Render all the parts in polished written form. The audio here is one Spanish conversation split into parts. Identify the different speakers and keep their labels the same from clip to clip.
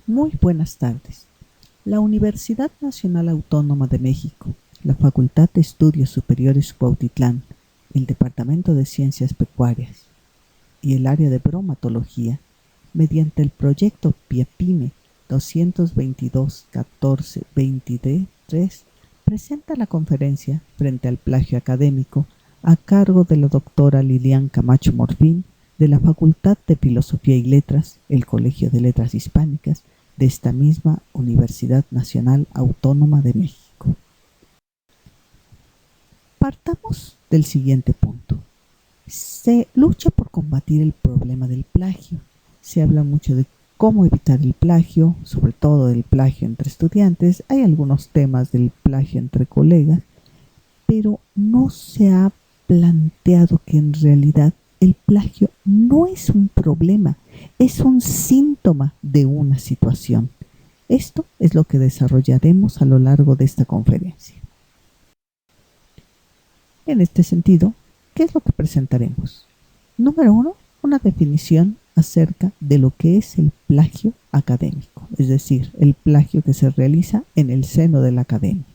Speaker 1: Muy buenas tardes. La Universidad Nacional Autónoma de México, la Facultad de Estudios Superiores Cuautitlán, el Departamento de Ciencias Pecuarias y el área de bromatología, mediante el proyecto PIEPIME 222-14-23, presenta la conferencia frente al plagio académico a cargo de la doctora Lilian Camacho Morfín, de la Facultad de Filosofía y Letras, el Colegio de Letras Hispánicas, de esta misma Universidad Nacional Autónoma de México. Partamos del siguiente punto. Se lucha por combatir el problema del plagio. Se habla mucho de cómo evitar el plagio, sobre todo el plagio entre estudiantes. Hay algunos temas del plagio entre colegas, pero no se ha planteado que en realidad el plagio no es un problema, es un síntoma de una situación. Esto es lo que desarrollaremos a lo largo de esta conferencia. En este sentido, ¿qué es lo que presentaremos? Número 1, una definición acerca de lo que es el plagio académico, es decir, el plagio que se realiza en el seno de la academia.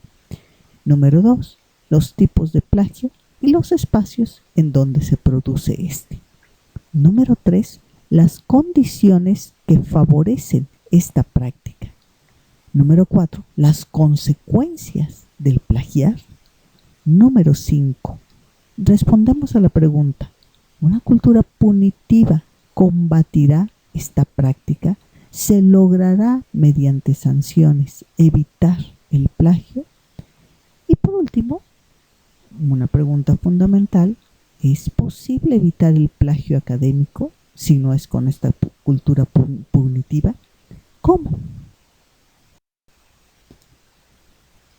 Speaker 1: Número 2, los tipos de plagio y los espacios en donde se produce este. Número 3, las condiciones que favorecen esta práctica. Número 4, las consecuencias del plagiar. Número 5, respondemos a la pregunta: ¿una cultura punitiva combatirá esta práctica? ¿Se logrará mediante sanciones evitar el plagio? Y por último, una pregunta fundamental: ¿es posible evitar el plagio académico si no es con esta cultura punitiva? ¿Cómo?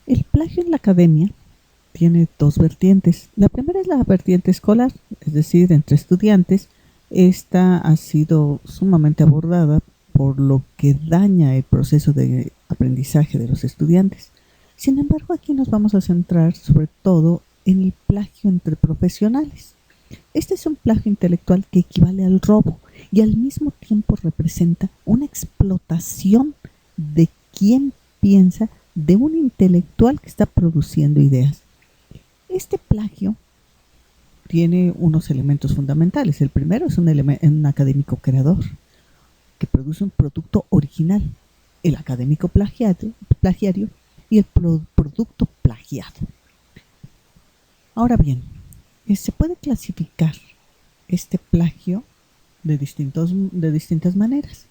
Speaker 1: El plagio en la academia tiene dos vertientes. La primera es la vertiente escolar, es decir, entre estudiantes. Esta ha sido sumamente abordada por lo que daña el proceso de aprendizaje de los estudiantes. Sin embargo, aquí nos vamos a centrar sobre todo en el plagio entre profesionales. Este es un plagio intelectual que equivale al robo y al mismo tiempo representa una explotación de quien piensa, de un intelectual que está produciendo ideas. Este plagio tiene unos elementos fundamentales. El primero es un académico creador que produce un producto original, el académico plagiario y el producto plagiado. Ahora bien, se puede clasificar este plagio de distintas maneras.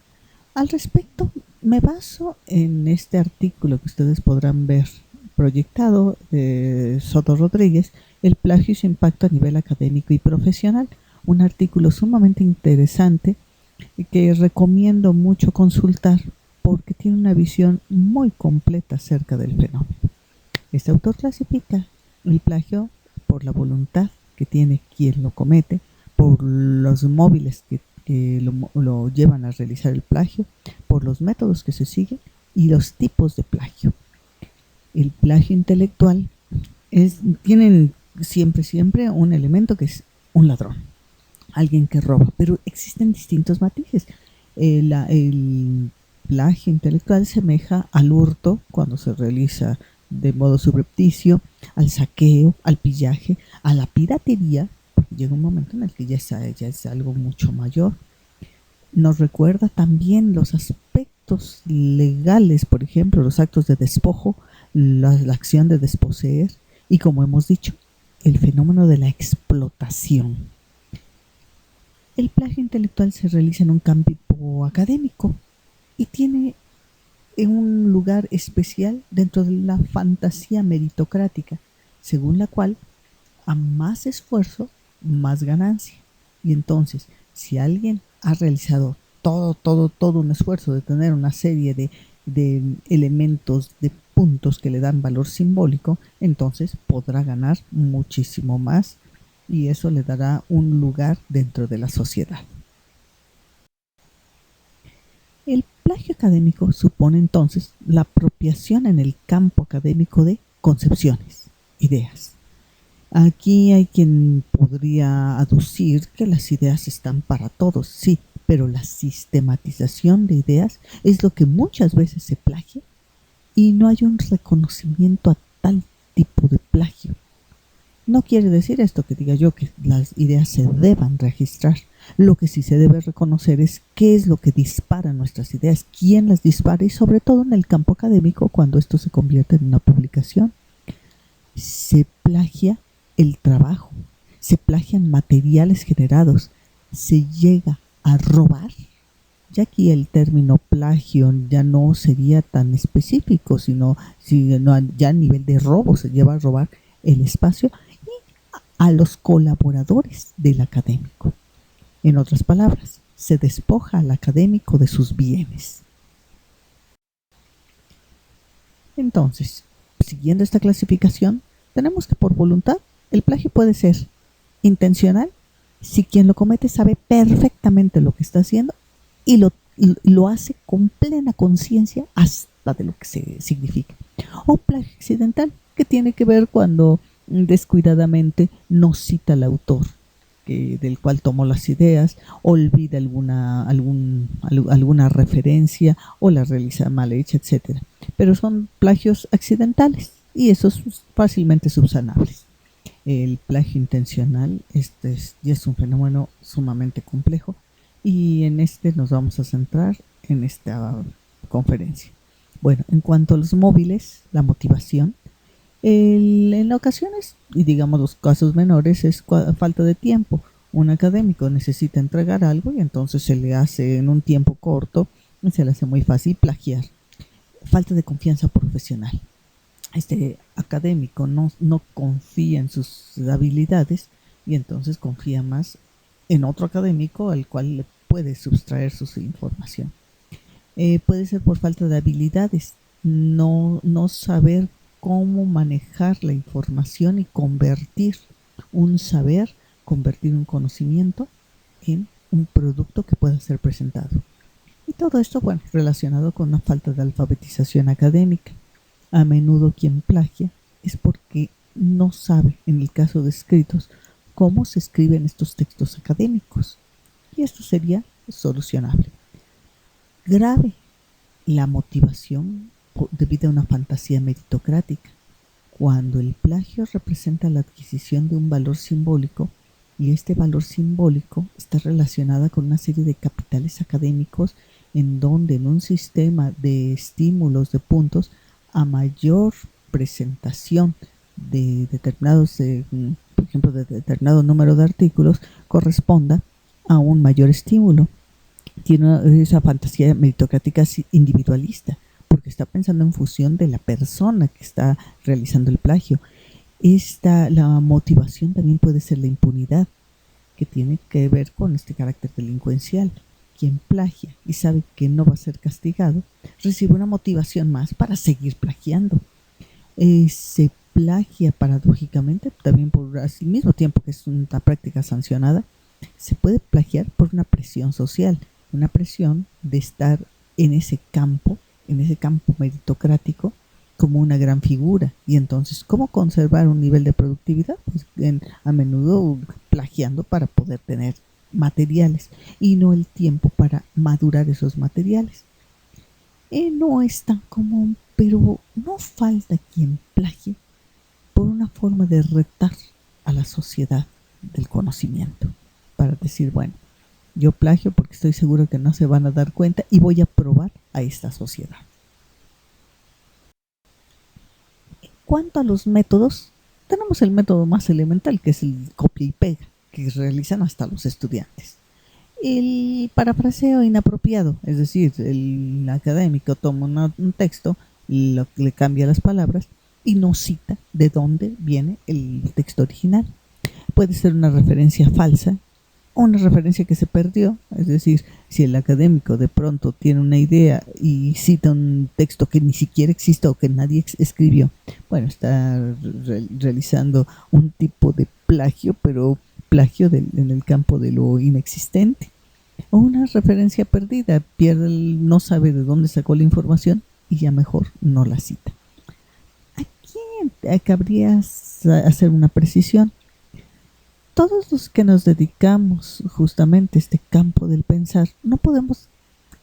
Speaker 1: Al respecto, me baso en este artículo que ustedes podrán ver proyectado de Soto Rodríguez, El plagio y su impacto a nivel académico y profesional, un artículo sumamente interesante que recomiendo mucho consultar porque tiene una visión muy completa acerca del fenómeno. Este autor clasifica el plagio por la voluntad que tiene quien lo comete, por los móviles que lo llevan a realizar el plagio, por los métodos que se siguen y los tipos de plagio. El plagio intelectual tiene siempre un elemento que es un ladrón, alguien que roba, pero existen distintos matices. El plagio intelectual semeja al hurto cuando se realiza de modo subrepticio, al saqueo, al pillaje, a la piratería, porque llega un momento en el que ya es algo mucho mayor. Nos recuerda también los aspectos legales, por ejemplo, los actos de despojo, la acción de desposeer y, como hemos dicho, el fenómeno de la explotación. El plagio intelectual se realiza en un campo académico y tiene un lugar especial dentro de la fantasía meritocrática, según la cual a más esfuerzo, más ganancia. Y entonces, si alguien ha realizado todo un esfuerzo de tener una serie de elementos, de puntos que le dan valor simbólico, entonces podrá ganar muchísimo más y eso le dará un lugar dentro de la sociedad. El plagio académico supone entonces la apropiación en el campo académico de concepciones, ideas. Aquí hay quien podría aducir que las ideas están para todos, sí, pero la sistematización de ideas es lo que muchas veces se plagia y no hay un reconocimiento a tal tipo de plagio. No quiere decir esto que diga yo que las ideas se deban registrar. Lo que sí se debe reconocer es qué es lo que dispara nuestras ideas, quién las dispara y sobre todo en el campo académico cuando esto se convierte en una publicación. Se plagia el trabajo, se plagian materiales generados, se llega a robar. Ya aquí el término plagio ya no sería tan específico, sino ya a nivel de robo se lleva a robar el espacio y a los colaboradores del académico. En otras palabras, se despoja al académico de sus bienes. Entonces, siguiendo esta clasificación, tenemos que por voluntad el plagio puede ser intencional si quien lo comete sabe perfectamente lo que está haciendo y lo hace con plena conciencia hasta de lo que se significa. O plagio accidental, que tiene que ver cuando descuidadamente no cita al autor del cual tomó las ideas, olvida alguna referencia o la realiza mal hecha, etc. Pero son plagios accidentales y esos fácilmente subsanables. El plagio intencional ya es un fenómeno sumamente complejo y en este nos vamos a centrar en esta conferencia. Bueno, en cuanto a los móviles, la motivación, en ocasiones, y digamos los casos menores, es falta de tiempo. Un académico necesita entregar algo y entonces se le hace en un tiempo corto, se le hace muy fácil plagiar. Falta de confianza profesional. Este académico no confía en sus habilidades y entonces confía más en otro académico al cual le puede sustraer su información. Puede ser por falta de habilidades, no saber cómo manejar la información y convertir un saber, convertir un conocimiento en un producto que pueda ser presentado. Y todo esto, bueno, relacionado con una falta de alfabetización académica. A menudo quien plagia es porque no sabe, en el caso de escritos, cómo se escriben estos textos académicos. Y esto sería solucionable. Grave la motivación debido a una fantasía meritocrática. Cuando el plagio representa la adquisición de un valor simbólico y este valor simbólico está relacionado con una serie de capitales académicos en donde en un sistema de estímulos de puntos a mayor presentación de determinados, por ejemplo, de determinado número de artículos, corresponda a un mayor estímulo. Tiene esa fantasía meritocrática individualista, porque está pensando en función de la persona que está realizando el plagio. La motivación también puede ser la impunidad, que tiene que ver con este carácter delincuencial. Quien plagia y sabe que no va a ser castigado, recibe una motivación más para seguir plagiando. Se plagia paradójicamente, también por al mismo tiempo que es una práctica sancionada, se puede plagiar por una presión social, una presión de estar en ese campo meritocrático como una gran figura. Y entonces, ¿cómo conservar un nivel de productividad? Pues a menudo plagiando para poder tener materiales y no el tiempo para madurar esos materiales. No es tan común, pero no falta quien plagie por una forma de retar a la sociedad del conocimiento, para decir, bueno, yo plagio porque estoy seguro que no se van a dar cuenta y voy a probar a esta sociedad. En cuanto a los métodos, tenemos el método más elemental, que es el copia y pega, que realizan hasta los estudiantes. El parafraseo inapropiado, es decir, el académico toma un texto, le cambia las palabras y no cita de dónde viene el texto original. Puede ser una referencia falsa o una referencia que se perdió, es decir, si el académico de pronto tiene una idea y cita un texto que ni siquiera existe o que nadie escribió, bueno, está realizando un tipo de plagio, pero plagio en el campo de lo inexistente. O una referencia perdida, no sabe de dónde sacó la información y ya mejor no la cita. Aquí cabría hacer una precisión. todos los que nos dedicamos justamente a este campo del pensar, no podemos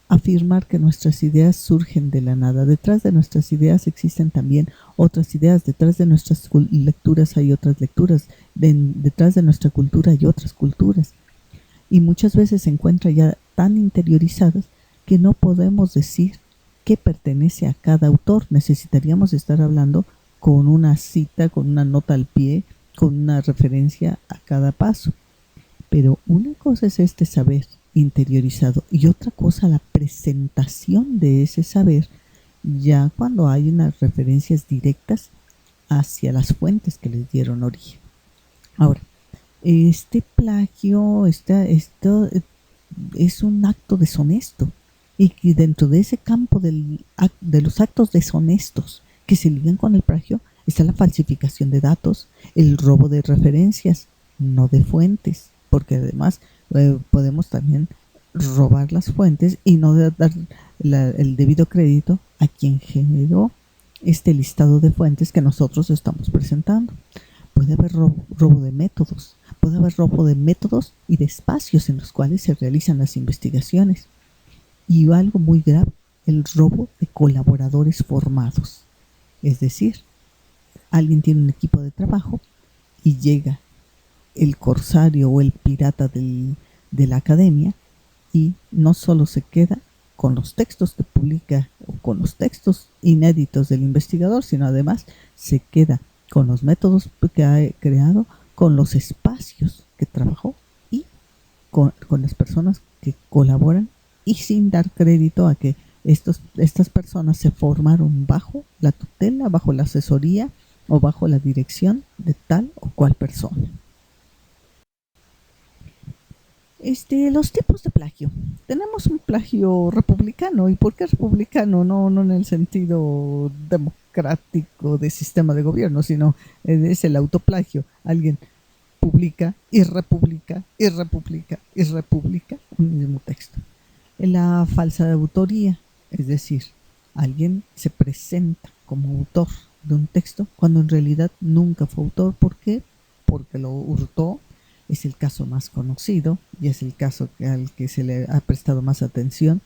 Speaker 1: afirmar que nuestras ideas surgen de la nada. Detrás de nuestras ideas existen también otras ideas, detrás de nuestras lecturas hay otras lecturas, detrás de nuestra cultura hay otras culturas. Y muchas veces se encuentran ya tan interiorizadas que no podemos decir qué pertenece a cada autor. Necesitaríamos estar hablando con una cita, con una nota al pie, con una referencia a cada paso. Pero una cosa es este saber interiorizado y otra cosa la presentación de ese saber ya cuando hay unas referencias directas hacia las fuentes que les dieron origen. Ahora, este plagio, esto es un acto deshonesto y dentro de ese campo de los actos deshonestos que se ligan con el plagio está la falsificación de datos, el robo de referencias, no de fuentes, porque además podemos también robar las fuentes y no dar el debido crédito a quien generó este listado de fuentes que nosotros estamos presentando. Puede haber robo de métodos, puede haber robo de métodos y de espacios en los cuales se realizan las investigaciones. Y algo muy grave, el robo de colaboradores formados. Es decir, alguien tiene un equipo de trabajo y llega el corsario o el pirata de la academia y no solo se queda con los textos que publica o con los textos inéditos del investigador, sino además se queda con los métodos que ha creado, con los espacios que trabajó y con las personas que colaboran, y sin dar crédito a que estas personas se formaron bajo la tutela, bajo la asesoría o bajo la dirección de tal o cual persona. Los tipos de plagio. Tenemos un plagio republicano. ¿Y por qué republicano? No en el sentido democrático de sistema de gobierno, sino es el autoplagio. Alguien publica y republica y republica y republica un mismo texto. La falsa autoría, es decir, alguien se presenta como autor de un texto cuando en realidad nunca fue autor. ¿Por qué? Porque lo hurtó. Es el caso más conocido y es el caso al que se le ha prestado más atención.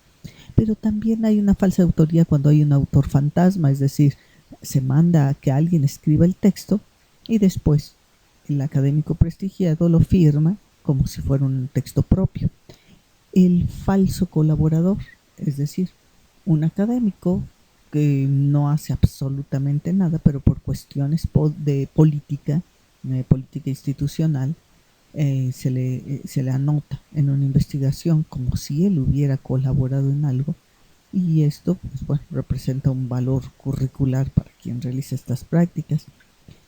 Speaker 1: Pero también hay una falsa autoría cuando hay un autor fantasma, es decir, se manda a que alguien escriba el texto y después el académico prestigiado lo firma como si fuera un texto propio. El falso colaborador, es decir, un académico que no hace absolutamente nada, pero por cuestiones de política institucional, se le anota en una investigación como si él hubiera colaborado en algo, y esto pues, bueno, representa un valor curricular para quien realiza estas prácticas.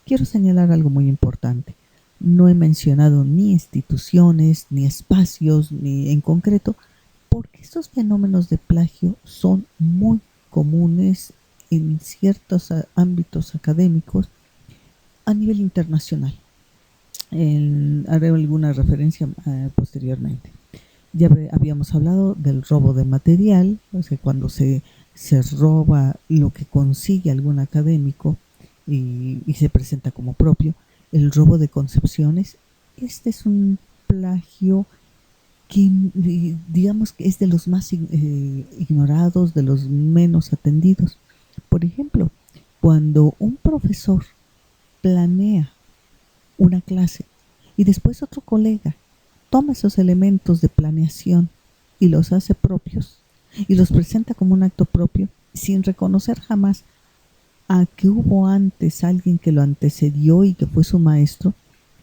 Speaker 1: Quiero señalar algo muy importante. No he mencionado ni instituciones, ni espacios, ni en concreto, porque estos fenómenos de plagio son muy comunes en ciertos ámbitos académicos a nivel internacional. Haré alguna referencia posteriormente. Ya habíamos hablado del robo de material, o sea, cuando se roba lo que consigue algún académico y se presenta como propio. El robo de concepciones, este es un plagio que digamos que es de los más ignorados, de los menos atendidos. Por ejemplo, cuando un profesor planea una clase y después otro colega toma esos elementos de planeación y los hace propios y los presenta como un acto propio sin reconocer jamás a que hubo antes alguien que lo antecedió y que fue su maestro,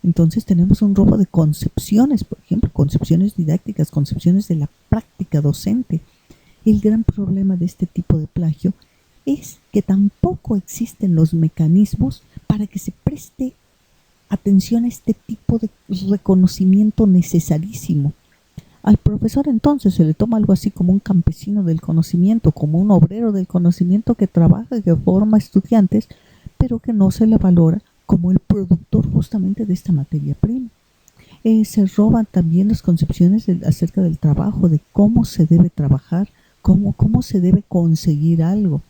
Speaker 1: entonces tenemos un robo de concepciones, por ejemplo, concepciones didácticas, concepciones de la práctica docente. El gran problema de este tipo de plagio es que tampoco existen los mecanismos para que se preste atención a este tipo de reconocimiento necesarísimo. Al profesor entonces se le toma algo así como un campesino del conocimiento, como un obrero del conocimiento que trabaja y que forma estudiantes, pero que no se le valora como el productor justamente de esta materia prima. Se roban también las concepciones acerca del trabajo, de cómo se debe trabajar, cómo se debe conseguir algo.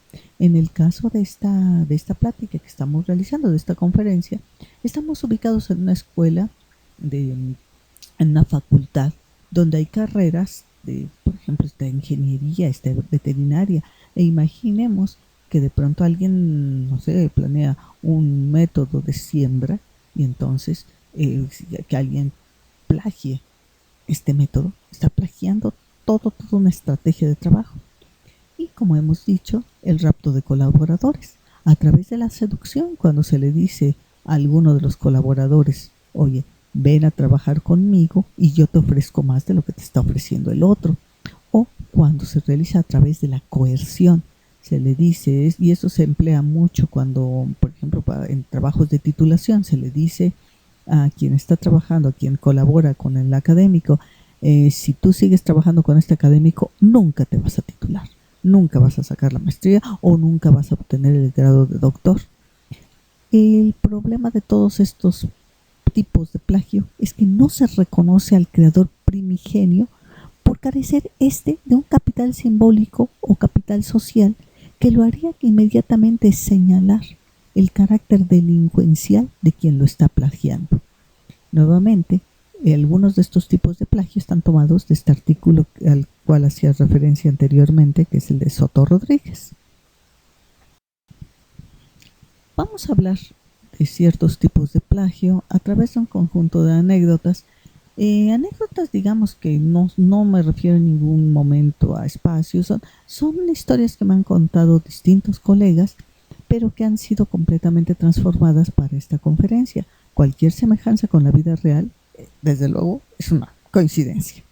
Speaker 1: En el caso de esta plática que estamos realizando, de esta conferencia, estamos ubicados en una escuela en una facultad donde hay carreras de, por ejemplo, esta ingeniería, esta veterinaria, e imaginemos que de pronto alguien, no sé, planea un método de siembra y entonces que alguien plagie este método, está plagiando toda una estrategia de trabajo. Y como hemos dicho, el rapto de colaboradores, a través de la seducción, cuando se le dice a alguno de los colaboradores, oye, ven a trabajar conmigo y yo te ofrezco más de lo que te está ofreciendo el otro. O cuando se realiza a través de la coerción, se le dice, y eso se emplea mucho cuando, por ejemplo, en trabajos de titulación, se le dice a quien está trabajando, a quien colabora con el académico, si tú sigues trabajando con este académico, nunca te vas a titular, nunca vas a sacar la maestría o nunca vas a obtener el grado de doctor. El problema de todos estos tipos de plagio es que no se reconoce al creador primigenio por carecer de un capital simbólico o capital social que lo haría inmediatamente señalar el carácter delincuencial de quien lo está plagiando. Nuevamente, algunos de estos tipos de plagio están tomados de este artículo al cual hacía referencia anteriormente, que es el de Soto Rodríguez. Vamos a hablar de ciertos tipos de plagio a través de un conjunto de anécdotas. Anécdotas, digamos que no me refiero en ningún momento a espacios, son historias que me han contado distintos colegas, pero que han sido completamente transformadas para esta conferencia. Cualquier semejanza con la vida real, desde luego, es una coincidencia.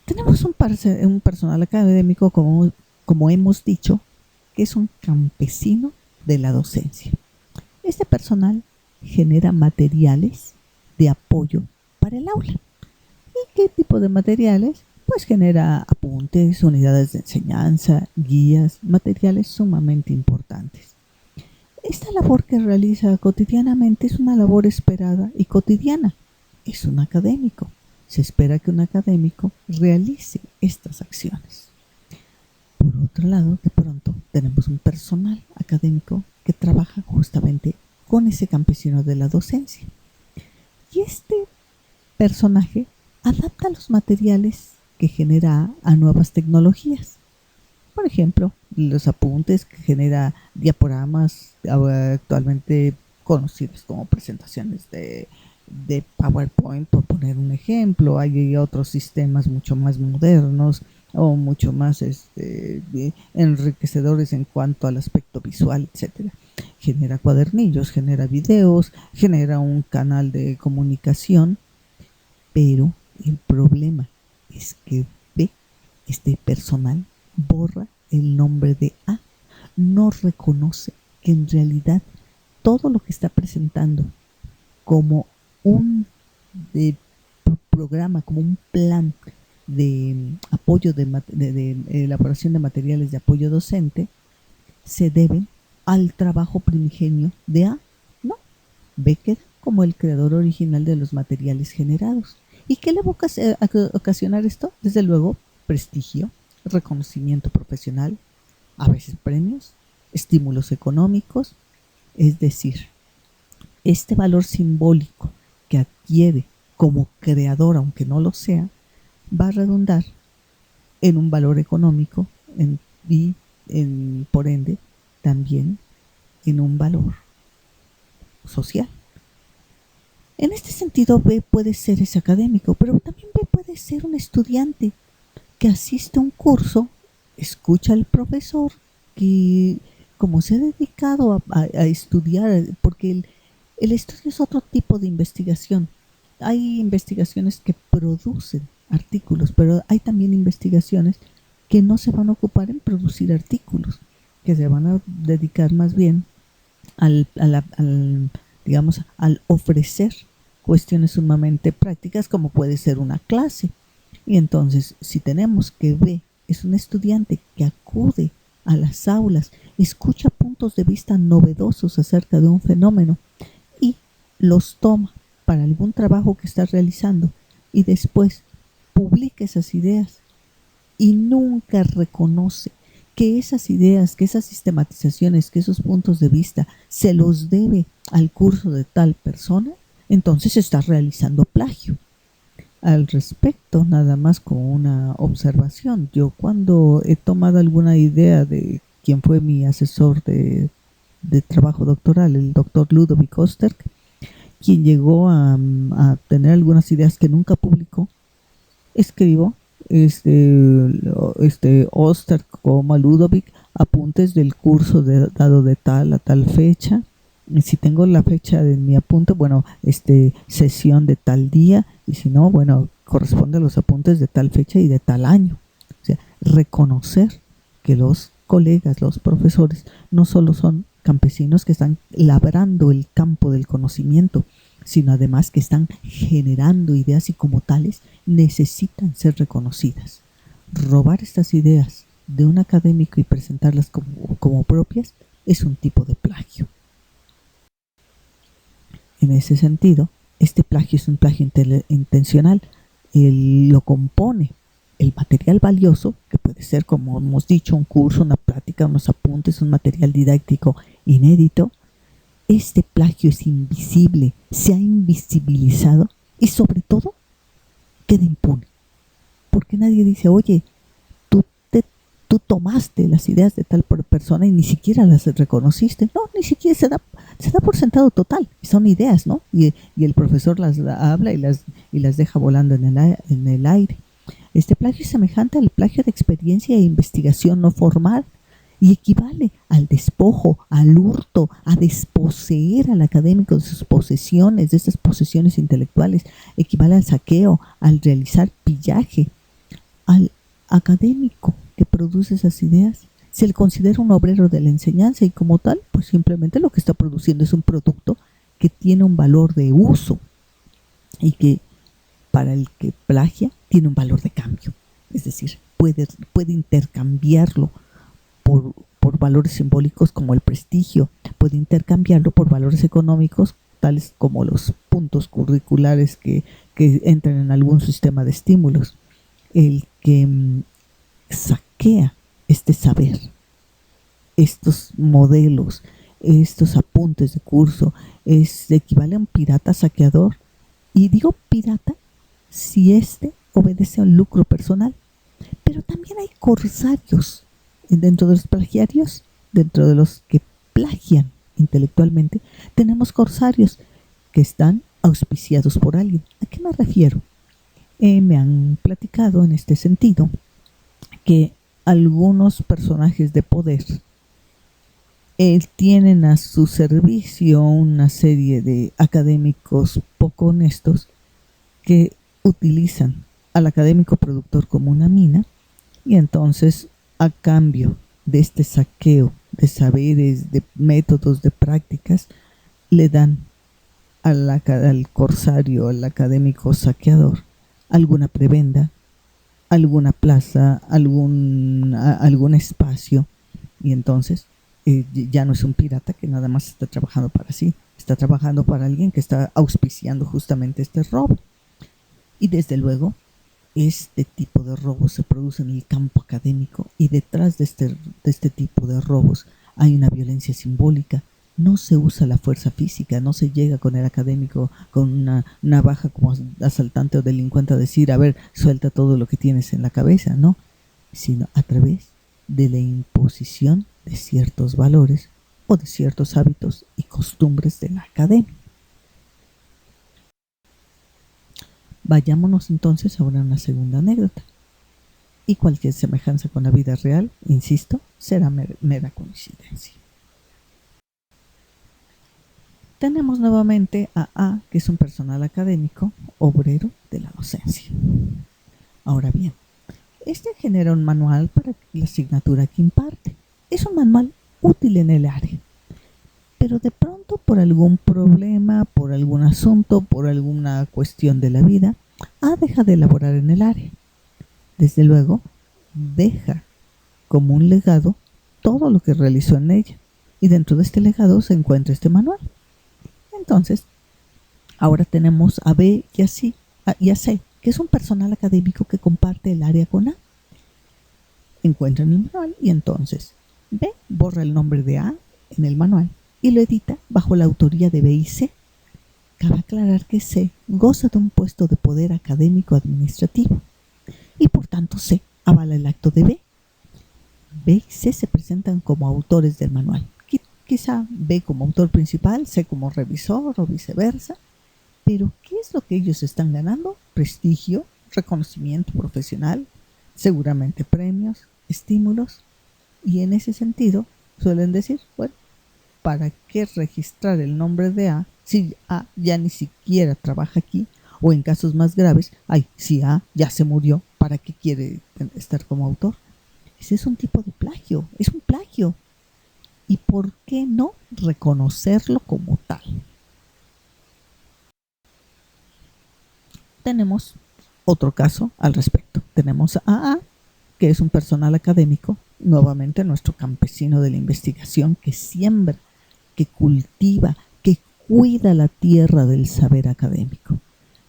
Speaker 1: Tenemos un personal académico, como hemos dicho, que es un campesino de la docencia. Este personal genera materiales de apoyo para el aula. ¿Y qué tipo de materiales? Pues genera apuntes, unidades de enseñanza, guías, materiales sumamente importantes. Esta labor que realiza cotidianamente es una labor esperada y cotidiana. Es un académico. Se espera que un académico realice estas acciones. Por otro lado, de pronto tenemos un personal académico que trabaja justamente con ese campesino de la docencia. Y este personaje adapta los materiales que genera a nuevas tecnologías. Por ejemplo, los apuntes que genera diaporamas actualmente conocidos como presentaciones de PowerPoint, por poner un ejemplo. Hay otros sistemas mucho más modernos o mucho más enriquecedores en cuanto al aspecto visual, etcétera. Genera cuadernillos, genera videos, genera un canal de comunicación, pero el problema es que este personal borra el nombre de A, no reconoce que en realidad todo lo que está presentando como un programa, como un plan de apoyo de elaboración de materiales de apoyo docente, se deben al trabajo primigenio de A. No, B queda como el creador original de los materiales generados. ¿Y qué le va a ocasionar esto? Desde luego, prestigio, reconocimiento profesional, a veces premios, estímulos económicos, es decir, este valor simbólico que adquiere como creador, aunque no lo sea, va a redundar en un valor económico y por ende también en un valor social. En este sentido, B puede ser ese académico, pero también B puede ser un estudiante que asiste a un curso, escucha al profesor, que como se ha dedicado a estudiar, porque el estudio es otro tipo de investigación. Hay investigaciones que producen artículos, pero hay también investigaciones que no se van a ocupar en producir artículos, que se van a dedicar más bien digamos, al ofrecer cuestiones sumamente prácticas, como puede ser una clase. Y entonces, si tenemos que B es un estudiante que acude a las aulas, escucha puntos de vista novedosos acerca de un fenómeno y los toma para algún trabajo que está realizando y después publica esas ideas y nunca reconoce que esas ideas, que esas sistematizaciones, que esos puntos de vista se los debe al curso de tal persona, entonces estás realizando plagio. Al respecto, nada más como una observación, yo cuando he tomado alguna idea de quién fue mi asesor de trabajo doctoral, el doctor Ludovic Osterk, quien llegó a tener algunas ideas que nunca publicó, escribo Osterk como Ludovic, apuntes del curso dado de tal a tal fecha. Y si tengo la fecha de mi apunte, bueno, sesión de tal día, y si no, bueno, corresponde a los apuntes de tal fecha y de tal año. O sea, reconocer que los colegas, los profesores, no solo son campesinos que están labrando el campo del conocimiento, sino además que están generando ideas y como tales necesitan ser reconocidas. Robar estas ideas de un académico y presentarlas como propias es un tipo de plagio. En ese sentido, este plagio es un plagio intencional. Lo compone el material valioso, que puede ser, como hemos dicho, un curso, una plática, unos apuntes, un material didáctico inédito. Este plagio es invisible, se ha invisibilizado y sobre todo queda impune. Porque nadie dice, oye, tú tomaste las ideas de tal persona y ni siquiera las reconociste. No, ni siquiera se da por sentado total. Son ideas, ¿no? Y el profesor las habla y las deja volando en el aire. Este plagio es semejante al plagio de experiencia e investigación no formal y equivale al despojo, al hurto, a desposeer al académico de sus posesiones, de estas posesiones intelectuales. Equivale al saqueo, al realizar pillaje. Al académico que produce esas ideas se le considera un obrero de la enseñanza y como tal, pues simplemente lo que está produciendo es un producto que tiene un valor de uso y que para el que plagia tiene un valor de cambio. Es decir, puede intercambiarlo por valores simbólicos como el prestigio, puede intercambiarlo por valores económicos tales como los puntos curriculares que entran en algún sistema de estímulos. El que saquea este saber, estos modelos, estos apuntes de curso, equivale a un pirata saqueador. Y digo pirata si obedece a un lucro personal. Pero también hay corsarios dentro de los plagiarios, dentro de los que plagian intelectualmente. Tenemos corsarios que están auspiciados por alguien. ¿A qué me refiero? Me han platicado en este sentido que algunos personajes de poder tienen a su servicio una serie de académicos poco honestos que utilizan al académico productor como una mina y entonces a cambio de este saqueo de saberes, de métodos, de prácticas, le dan al corsario, al académico saqueador, alguna prebenda, alguna plaza, algún espacio, y entonces ya no es un pirata que nada más está trabajando para sí, está trabajando para alguien que está auspiciando justamente este robo. Y desde luego, este tipo de robos se produce en el campo académico y detrás de este tipo de robos hay una violencia simbólica. No se usa la fuerza física, no se llega con el académico con una navaja como asaltante o delincuente a decir, a ver, suelta todo lo que tienes en la cabeza, no, sino a través de la imposición de ciertos valores o de ciertos hábitos y costumbres de la academia. Vayámonos entonces ahora a una segunda anécdota. Y cualquier semejanza con la vida real, insisto, será mera coincidencia. Tenemos nuevamente a que es un personal académico, obrero de la docencia. Ahora bien, genera un manual para la asignatura que imparte. Es un manual útil en el área, pero de pronto por algún problema, por algún asunto, por alguna cuestión de la vida, deja de elaborar en el área. Desde luego, deja como un legado todo lo que realizó en ella, y dentro de este legado se encuentra este manual. Entonces, ahora tenemos a B y a C, que es un personal académico que comparte el área con A. Encuentran el manual y entonces B borra el nombre de A en el manual y lo edita bajo la autoría de B y C. cabe aclarar que C goza de un puesto de poder académico administrativo y por tanto C avala el acto de B. B y C se presentan como autores del manual. Quizá B como autor principal, C como revisor o viceversa. Pero ¿qué es lo que ellos están ganando? Prestigio, reconocimiento profesional, seguramente premios, estímulos. Y en ese sentido suelen decir, bueno, ¿para qué registrar el nombre de A si A ya ni siquiera trabaja aquí? O en casos más graves, si A ya se murió, ¿para qué quiere estar como autor? Ese es un tipo de plagio, es un plagio. ¿Y por qué no reconocerlo como tal? Tenemos otro caso al respecto. Tenemos a A, que es un personal académico, nuevamente nuestro campesino de la investigación, que siembra, que cultiva, que cuida la tierra del saber académico,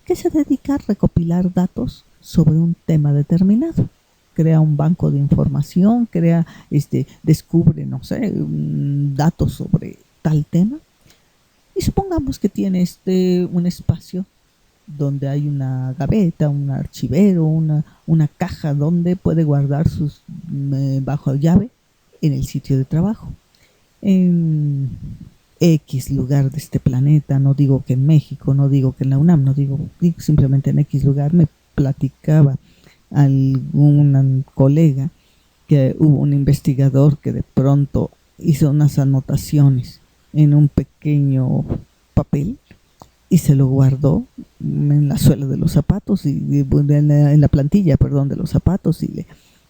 Speaker 1: que se dedica a recopilar datos sobre un tema determinado. Crea un banco de información, descubre, no sé, datos sobre tal tema. Y supongamos que tiene un espacio donde hay una gaveta, un archivero, una caja donde puede guardar sus bajo llave en el sitio de trabajo. En X lugar de este planeta, no digo que en México, no digo que en la UNAM, no digo simplemente en X lugar, me platicaba algún colega que hubo un investigador que de pronto hizo unas anotaciones en un pequeño papel y se lo guardó en la suela de los zapatos en la plantilla, perdón, de los zapatos y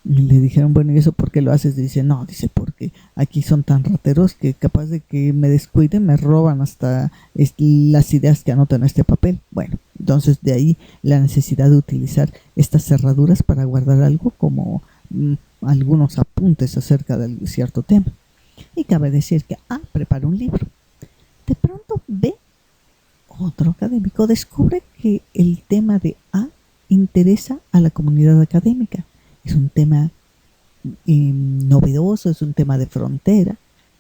Speaker 1: le dijeron, bueno, ¿y eso por qué lo haces? Dice, no, porque aquí son tan rateros que capaz de que me descuiden, me roban hasta las ideas que anotan en este papel. Bueno, entonces de ahí la necesidad de utilizar estas cerraduras para guardar algo como algunos apuntes acerca de cierto tema. Y cabe decir que A prepara un libro. De pronto B, otro académico, descubre que el tema de A interesa a la comunidad académica. Es un tema novedoso, es un tema de frontera.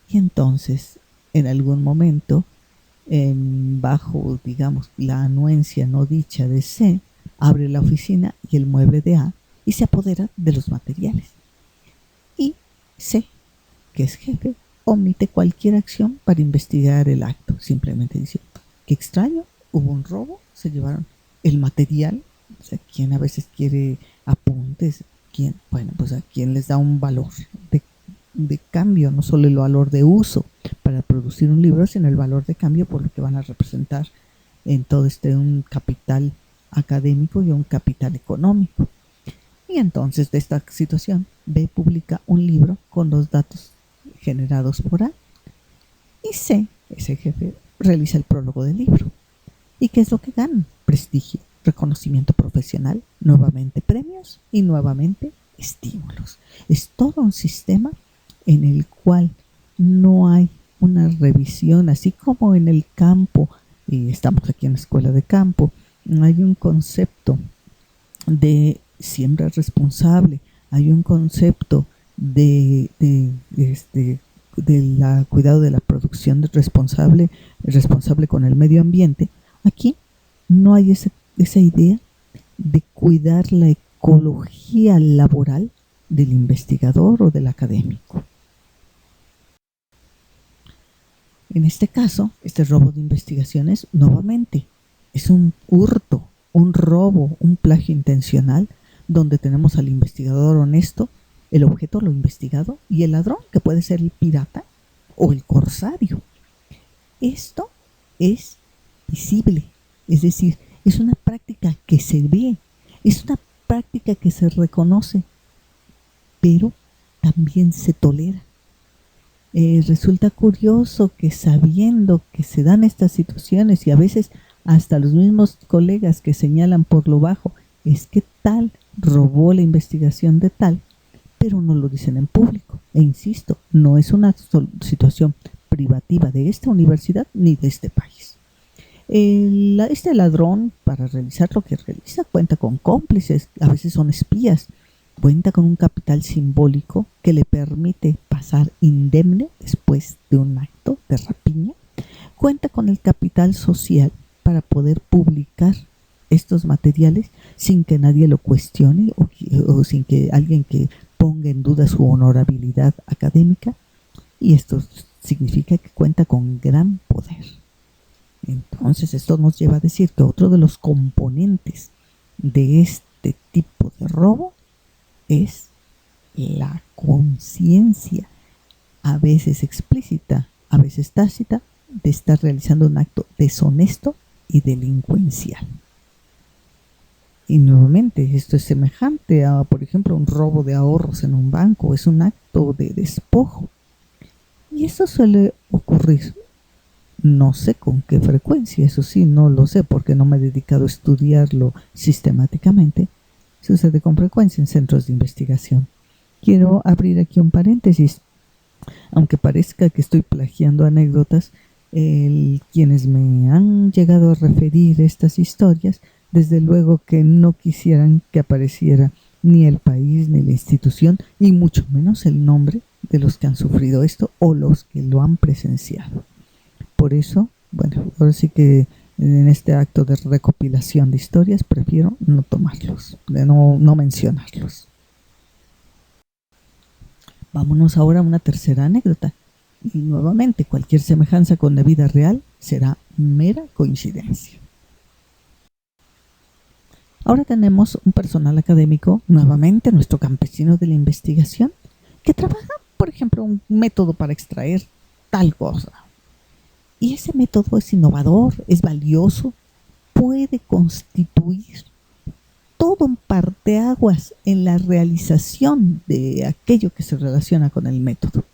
Speaker 1: Y entonces, en algún momento, bajo, digamos, la anuencia no dicha de C, abre la oficina y el mueble de A y se apodera de los materiales. Y C, que es jefe, omite cualquier acción para investigar el acto. Simplemente dice, qué extraño, hubo un robo, se llevaron el material. O sea, quien a veces quiere apuntes, pues a quien les da un valor de cambio, no solo el valor de uso para producir un libro, sino el valor de cambio por lo que van a representar en todo un capital académico y un capital económico. Y entonces de esta situación B publica un libro con los datos generados por A y C, ese jefe, realiza el prólogo del libro. ¿Y qué es lo que ganan? Prestigio, reconocimiento profesional, nuevamente premios y nuevamente estímulos. Es todo un sistema en el cual no hay una revisión, así como en el campo, y estamos aquí en la escuela de campo, hay un concepto de siembra responsable, hay un concepto de la cuidado de la producción responsable con el medio ambiente. Aquí no hay esa idea de cuidar la ecología laboral del investigador o del académico. En este caso, este robo de investigaciones nuevamente es un hurto, un robo, un plagio intencional, donde tenemos al investigador honesto, el objeto lo investigado, y el ladrón, que puede ser el pirata o el corsario. Esto es visible, es decir, es una práctica que se ve, es una práctica que se reconoce, pero también se tolera. Resulta curioso que sabiendo que se dan estas situaciones y a veces hasta los mismos colegas que señalan por lo bajo, es que tal robó la investigación de tal, pero no lo dicen en público. E insisto, no es una situación privativa de esta universidad ni de este país. Este ladrón, para realizar lo que realiza, cuenta con cómplices, a veces son espías, cuenta con un capital simbólico que le permite pasar indemne después de un acto de rapiña, cuenta con el capital social para poder publicar estos materiales sin que nadie lo cuestione o sin que alguien que ponga en duda su honorabilidad académica, y esto significa que cuenta con gran poder. Entonces esto nos lleva a decir que otro de los componentes de este tipo de robo es la conciencia, a veces explícita, a veces tácita, de estar realizando un acto deshonesto y delincuencial. Y nuevamente, esto es semejante a, por ejemplo, un robo de ahorros en un banco, es un acto de despojo. Y esto suele ocurrir, no sé con qué frecuencia, eso sí, no lo sé porque no me he dedicado a estudiarlo sistemáticamente. Sucede con frecuencia en centros de investigación. Quiero abrir aquí un paréntesis. Aunque parezca que estoy plagiando anécdotas, quienes me han llegado a referir estas historias, desde luego que no quisieran que apareciera ni el país ni la institución, y mucho menos el nombre de los que han sufrido esto o los que lo han presenciado. Por eso, bueno, ahora sí que en este acto de recopilación de historias prefiero no tomarlos, no mencionarlos. Vámonos ahora a una tercera anécdota. Y nuevamente, cualquier semejanza con la vida real será mera coincidencia. Ahora tenemos un personal académico, nuevamente nuestro campesino de la investigación, que trabaja, por ejemplo, un método para extraer tal cosa. Y ese método es innovador, es valioso, puede constituir todo un parteaguas en la realización de aquello que se relaciona con el método.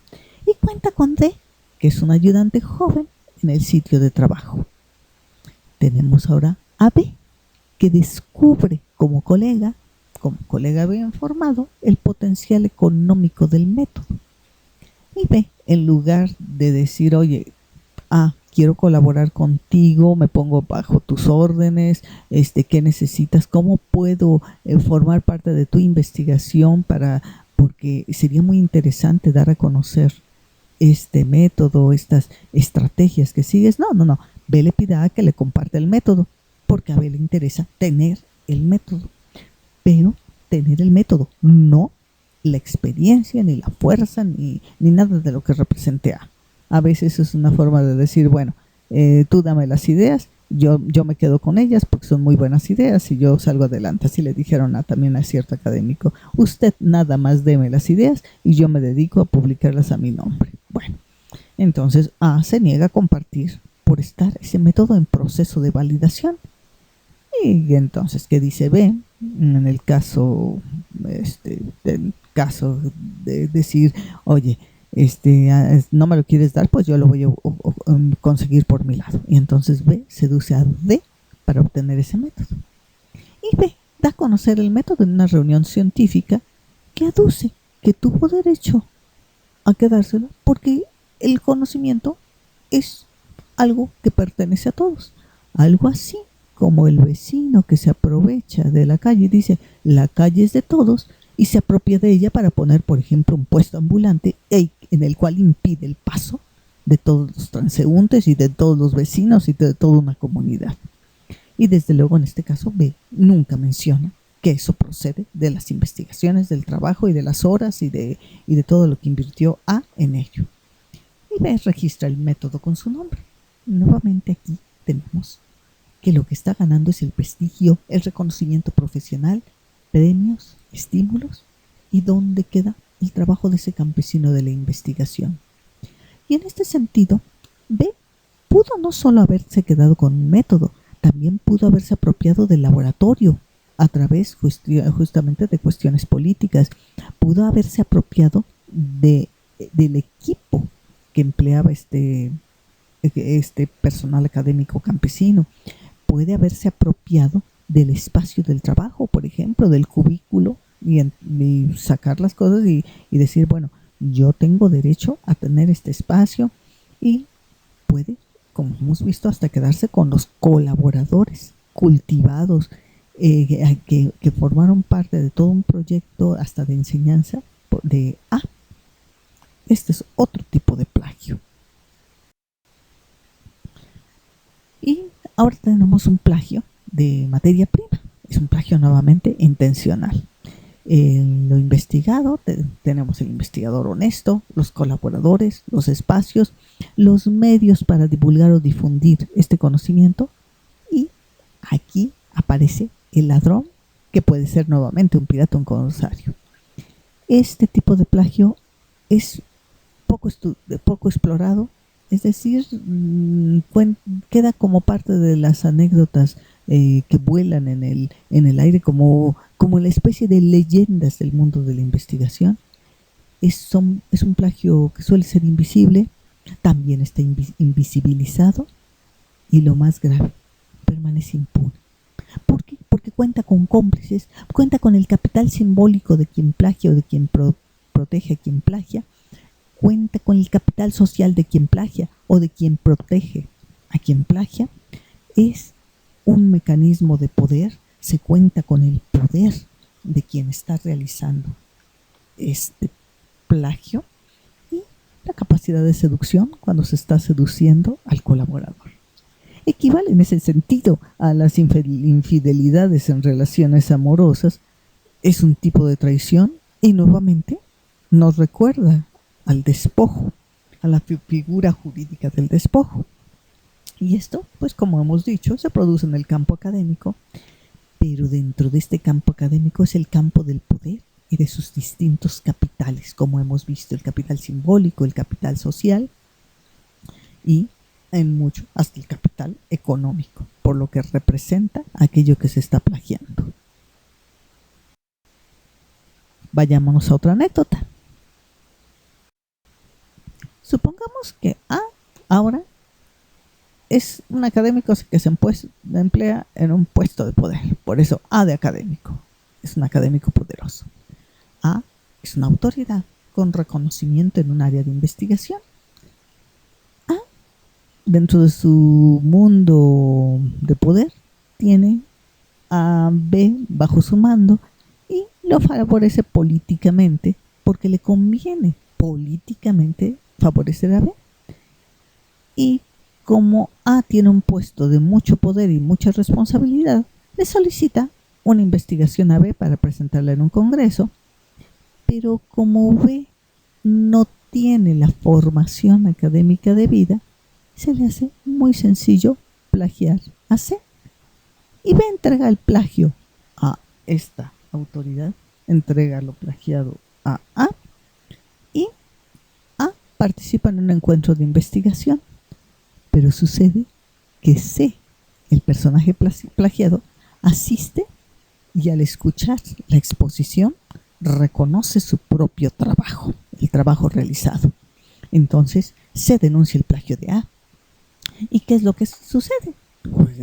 Speaker 1: Y cuenta con D, que es un ayudante joven en el sitio de trabajo. Tenemos ahora a B, que descubre como colega bien formado, el potencial económico del método. Y B, en lugar de decir, oye, quiero colaborar contigo, me pongo bajo tus órdenes, ¿qué necesitas? ¿Cómo puedo formar parte de tu investigación porque sería muy interesante dar a conocer este método, estas estrategias que sigues? No. B le pida que le comparte el método, porque a B le interesa tener el método, pero tener el método, no la experiencia, ni la fuerza, ni nada de lo que represente A. A veces es una forma de decir, bueno, tú dame las ideas, yo me quedo con ellas porque son muy buenas ideas y yo salgo adelante. Así le dijeron también a cierto académico, usted nada más deme las ideas y yo me dedico a publicarlas a mi nombre. Bueno, entonces A se niega a compartir por estar ese método en proceso de validación. Y entonces, ¿qué dice B? En el caso, del caso de decir, oye, no me lo quieres dar, pues yo lo voy a conseguir por mi lado. Y entonces B seduce a D para obtener ese método. Y B da a conocer el método en una reunión científica que aduce que tuvo derecho a quedárselo porque el conocimiento es algo que pertenece a todos. Algo así como el vecino que se aprovecha de la calle y dice, la calle es de todos, y se apropia de ella para poner, por ejemplo, un puesto ambulante en el cual impide el paso de todos los transeúntes y de todos los vecinos y de toda una comunidad. Y desde luego en este caso B nunca menciona que eso procede de las investigaciones, del trabajo y de las horas y de todo lo que invirtió A en ello. Y B registra el método con su nombre. Nuevamente aquí tenemos que lo que está ganando es el prestigio, el reconocimiento profesional, premios, estímulos, y dónde queda el trabajo de ese campesino de la investigación. Y en este sentido, B pudo no solo haberse quedado con un método, también pudo haberse apropiado del laboratorio a través justamente de cuestiones políticas, pudo haberse apropiado del equipo que empleaba este personal académico campesino, puede haberse apropiado del espacio del trabajo, por ejemplo, del cubículo, y sacar las cosas y decir, bueno, yo tengo derecho a tener este espacio, y puede, como hemos visto, hasta quedarse con los colaboradores cultivados que formaron parte de todo un proyecto hasta de enseñanza de A. Este es otro tipo de plagio. Y ahora tenemos un plagio de materia prima. Es un plagio nuevamente intencional. Lo investigado, tenemos el investigador honesto, los colaboradores, los espacios, los medios para divulgar o difundir este conocimiento, y aquí aparece el ladrón, que puede ser nuevamente un pirata, un corsario. Este tipo de plagio es poco explorado, es decir, queda como parte de las anécdotas que vuelan en el aire, como la especie de leyendas del mundo de la investigación. Es un plagio que suele ser invisible, también está invisibilizado, y lo más grave, permanece impune. ¿Por qué? Porque cuenta con cómplices, cuenta con el capital simbólico de quien plagia o de quien protege a quien plagia, cuenta con el capital social de quien plagia o de quien protege a quien plagia. Es un mecanismo de poder, se cuenta con el poder de quien está realizando este plagio, y la capacidad de seducción cuando se está seduciendo al colaborador. Equivale en ese sentido a las infidelidades en relaciones amorosas. Es un tipo de traición y nuevamente nos recuerda al despojo, a la figura jurídica del despojo. Y esto, pues como hemos dicho, se produce en el campo académico, pero dentro de este campo académico es el campo del poder y de sus distintos capitales, como hemos visto, el capital simbólico, el capital social y en mucho hasta el capital económico, por lo que representa aquello que se está plagiando. Vayámonos a otra anécdota. Supongamos que A ahora es un académico que se emplea en un puesto de poder, por eso A de académico, es un académico poderoso. A es una autoridad con reconocimiento en un área de investigación. A, dentro de su mundo de poder, tiene a B bajo su mando y lo favorece políticamente porque le conviene políticamente favorecer a B. Y como A tiene un puesto de mucho poder y mucha responsabilidad, le solicita una investigación a B para presentarla en un congreso, pero como B no tiene la formación académica debida, se le hace muy sencillo plagiar a C. Y B entrega el plagio a esta autoridad, entrega lo plagiado a A, y A participa en un encuentro de investigación. Pero sucede que C, el personaje plagiado, asiste y al escuchar la exposición reconoce su propio trabajo, el trabajo realizado. Entonces se denuncia el plagio de A. ¿Y qué es lo que sucede? Pues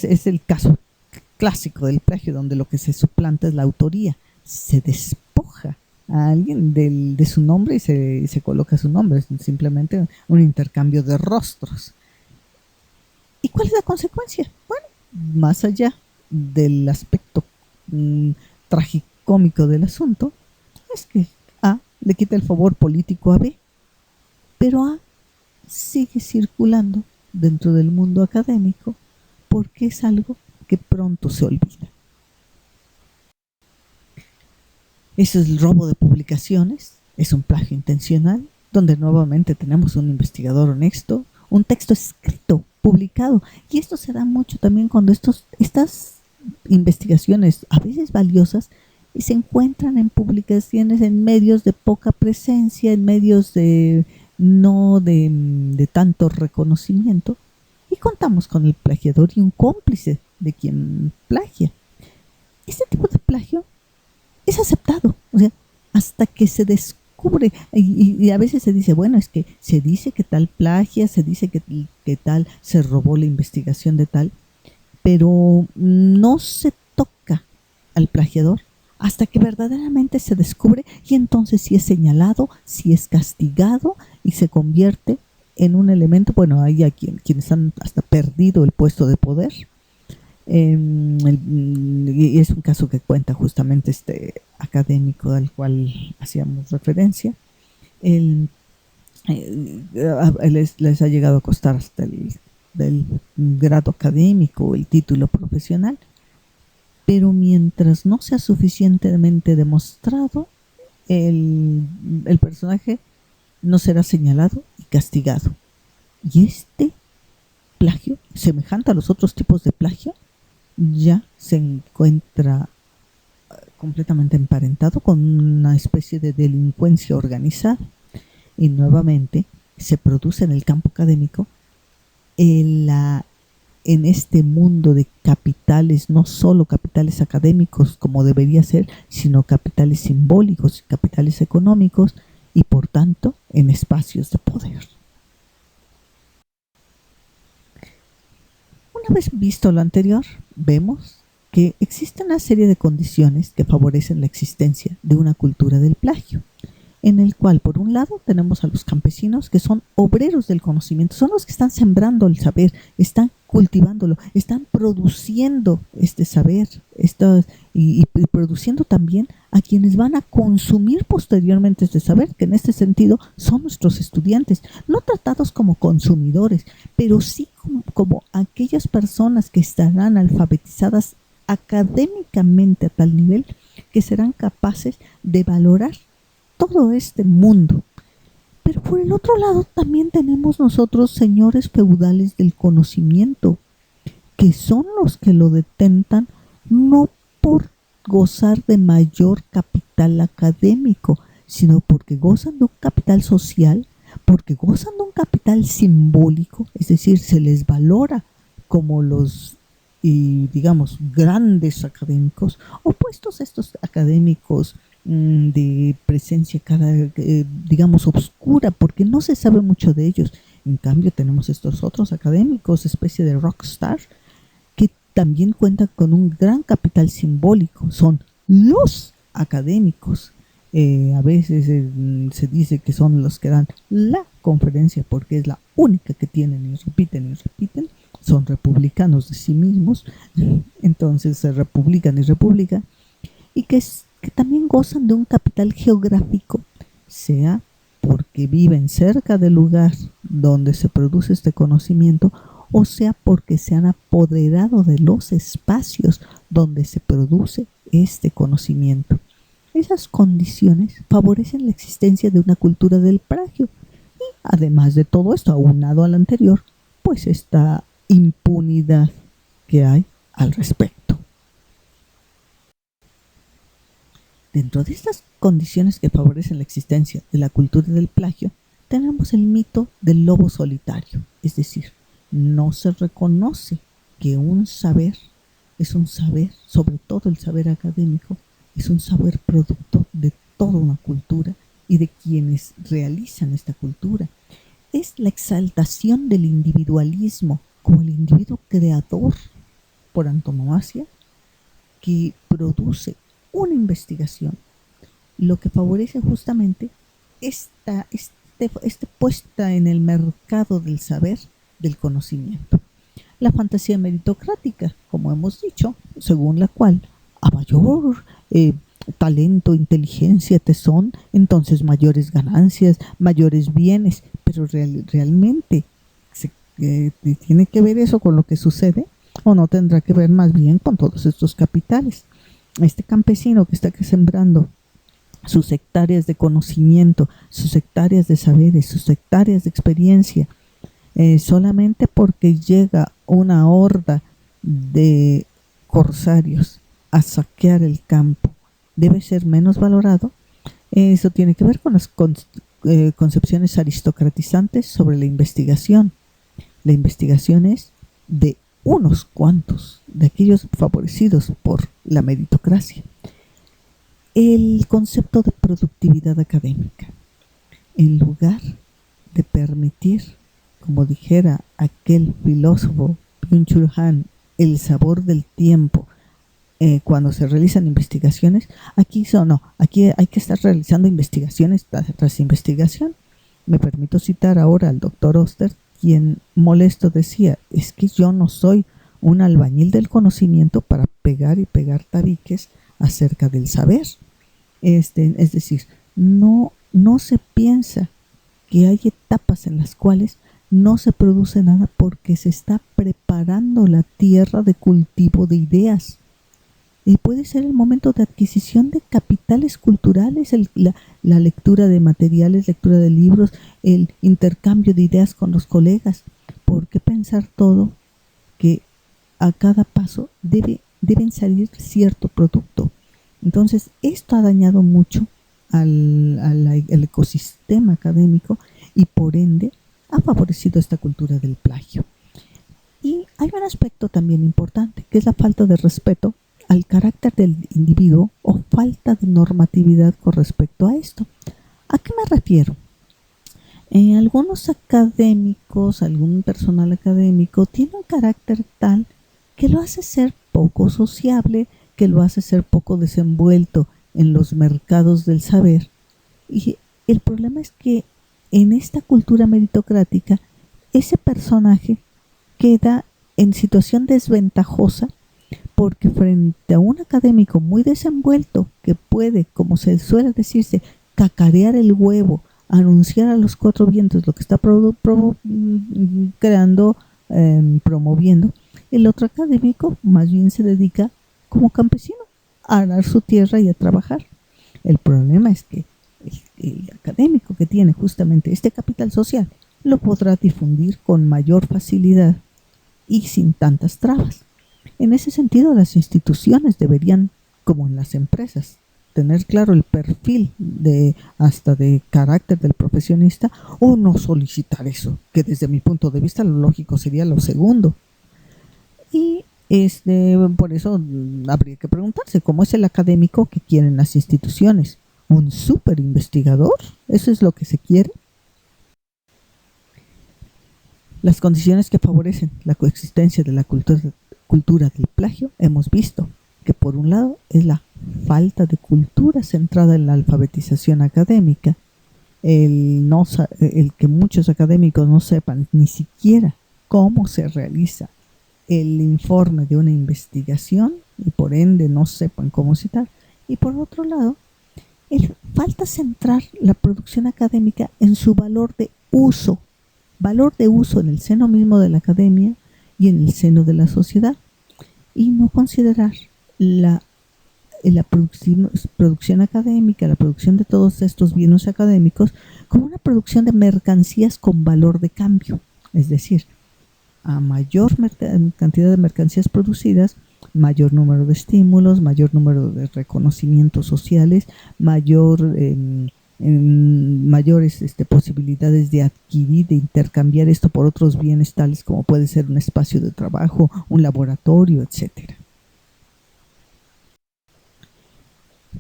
Speaker 1: es el caso clásico del plagio, donde lo que se suplanta es la autoría. Se despoja a alguien de su nombre y se coloca su nombre. Es simplemente un intercambio de rostros. ¿Y cuál es la consecuencia? Bueno, más allá del aspecto tragicómico del asunto, es que A le quita el favor político a B, pero A sigue circulando dentro del mundo académico porque es algo que pronto se olvida. Eso es el robo de publicaciones, es un plagio intencional, donde nuevamente tenemos un investigador honesto, un texto escrito, publicado, y esto se da mucho también cuando estas investigaciones, a veces valiosas, se encuentran en publicaciones en medios de poca presencia, en medios no de tanto reconocimiento, y contamos con el plagiador y un cómplice de quien plagia. Este tipo de plagio es aceptado, o sea, hasta que se descubre, y a veces se dice, bueno, es que se dice que tal plagia, se dice que tal se robó la investigación de tal, pero no se toca al plagiador hasta que verdaderamente se descubre, y entonces sí es señalado, sí es castigado y se convierte en un elemento. Bueno, hay a quienes han hasta perdido el puesto de poder. Y es un caso que cuenta justamente este académico al cual hacíamos referencia. Les ha llegado a costar hasta del grado académico o el título profesional, pero mientras no sea suficientemente demostrado, el personaje no será señalado y castigado. Y este plagio, semejante a los otros tipos de plagio, ya se encuentra completamente emparentado con una especie de delincuencia organizada. Y nuevamente se produce en el campo académico en este mundo de capitales, no solo capitales académicos como debería ser, sino capitales simbólicos, capitales económicos y por tanto en espacios de poder. Una vez visto lo anterior, vemos que existe una serie de condiciones que favorecen la existencia de una cultura del plagio, en el cual por un lado tenemos a los campesinos, que son obreros del conocimiento, son los que están sembrando el saber, están cultivándolo, están produciendo este saber, y produciendo también a quienes van a consumir posteriormente este saber, que en este sentido son nuestros estudiantes, no tratados como consumidores, pero sí como aquellas personas que estarán alfabetizadas académicamente a tal nivel que serán capaces de valorar todo este mundo. Pero por el otro lado también tenemos nosotros señores feudales del conocimiento, que son los que lo detentan no por gozar de mayor capital académico, sino porque gozan de un capital social, porque gozan de un capital simbólico, es decir, se les valora como los digamos grandes académicos, opuestos a estos académicos de presencia digamos obscura, porque no se sabe mucho de ellos. En cambio tenemos estos otros académicos, especie de rockstar, que también cuentan con un gran capital simbólico, son los académicos. A veces se dice que son los que dan la conferencia porque es la única que tienen y repiten, son republicanos de sí mismos, entonces se republican y republican, y que también gozan de un capital geográfico, sea porque viven cerca del lugar donde se produce este conocimiento, o sea porque se han apoderado de los espacios donde se produce este conocimiento. Esas condiciones favorecen la existencia de una cultura del plagio. Y además de todo esto, aunado al anterior, pues esta impunidad que hay al respecto. Dentro de estas condiciones que favorecen la existencia de la cultura del plagio, tenemos el mito del lobo solitario, es decir, no se reconoce que un saber es un saber, sobre todo el saber académico, es un saber producto de toda una cultura y de quienes realizan esta cultura. Es la exaltación del individualismo como el individuo creador por antonomasia que produce una investigación, lo que favorece justamente esta puesta en el mercado del saber, del conocimiento. La fantasía meritocrática, como hemos dicho, según la cual a mayor talento, inteligencia, tesón, entonces mayores ganancias, mayores bienes, pero realmente tiene que ver eso con lo que sucede, o no tendrá que ver más bien con todos estos capitales. Este campesino que está sembrando sus hectáreas de conocimiento, sus hectáreas de saberes, sus hectáreas de experiencia, solamente porque llega una horda de corsarios a saquear el campo, debe ser menos valorado. Eso tiene que ver con las concepciones aristocratizantes sobre la investigación. La investigación es de unos cuantos, de aquellos favorecidos por la meritocracia. El concepto de productividad académica, en lugar de permitir, como dijera aquel filósofo Byung-Chul Han, el sabor del tiempo cuando se realizan investigaciones, aquí hay que estar realizando investigaciones tras investigación. Me permito citar ahora al doctor Oster, quien molesto decía, es que yo no soy un albañil del conocimiento para pegar y pegar tabiques acerca del saber. Es decir, no se piensa que hay etapas en las cuales no se produce nada porque se está preparando la tierra de cultivo de ideas. Y puede ser el momento de adquisición de capitales culturales, la lectura de materiales, lectura de libros, el intercambio de ideas con los colegas. ¿Por qué pensar todo que a cada paso deben salir cierto producto? Entonces, esto ha dañado mucho al ecosistema académico y por ende ha favorecido esta cultura del plagio. Y hay un aspecto también importante, que es la falta de respeto al carácter del individuo o falta de normatividad con respecto a esto. ¿A qué me refiero? Algunos académicos, algún personal académico tiene un carácter tal que lo hace ser poco sociable, que lo hace ser poco desenvuelto en los mercados del saber. Y el problema es que en esta cultura meritocrática, ese personaje queda en situación desventajosa porque frente a un académico muy desenvuelto que puede, como se suele decirse, cacarear el huevo, anunciar a los cuatro vientos lo que está creando, promoviendo, el otro académico más bien se dedica como campesino a arar su tierra y a trabajar. El problema es que el académico que tiene justamente este capital social lo podrá difundir con mayor facilidad y sin tantas trabas. En ese sentido, las instituciones deberían, como en las empresas, tener claro el perfil hasta de carácter del profesionista o no solicitar eso, que desde mi punto de vista lo lógico sería lo segundo. Y por eso habría que preguntarse cómo es el académico que quieren las instituciones. ¿Un súper investigador? ¿Eso es lo que se quiere? Las condiciones que favorecen la coexistencia de la cultura del plagio hemos visto que por un lado es la falta de cultura centrada en la alfabetización académica, el que muchos académicos no sepan ni siquiera cómo se realiza el informe de una investigación y por ende no sepan cómo citar, y por otro lado falta centrar la producción académica en su valor de uso en el seno mismo de la academia y en el seno de la sociedad, y no considerar la producción académica, la producción de todos estos bienes académicos como una producción de mercancías con valor de cambio. Es decir, a mayor cantidad de mercancías producidas, mayor número de estímulos, mayor número de reconocimientos sociales, mayores posibilidades de adquirir, de intercambiar esto por otros bienes tales como puede ser un espacio de trabajo, un laboratorio, etcétera.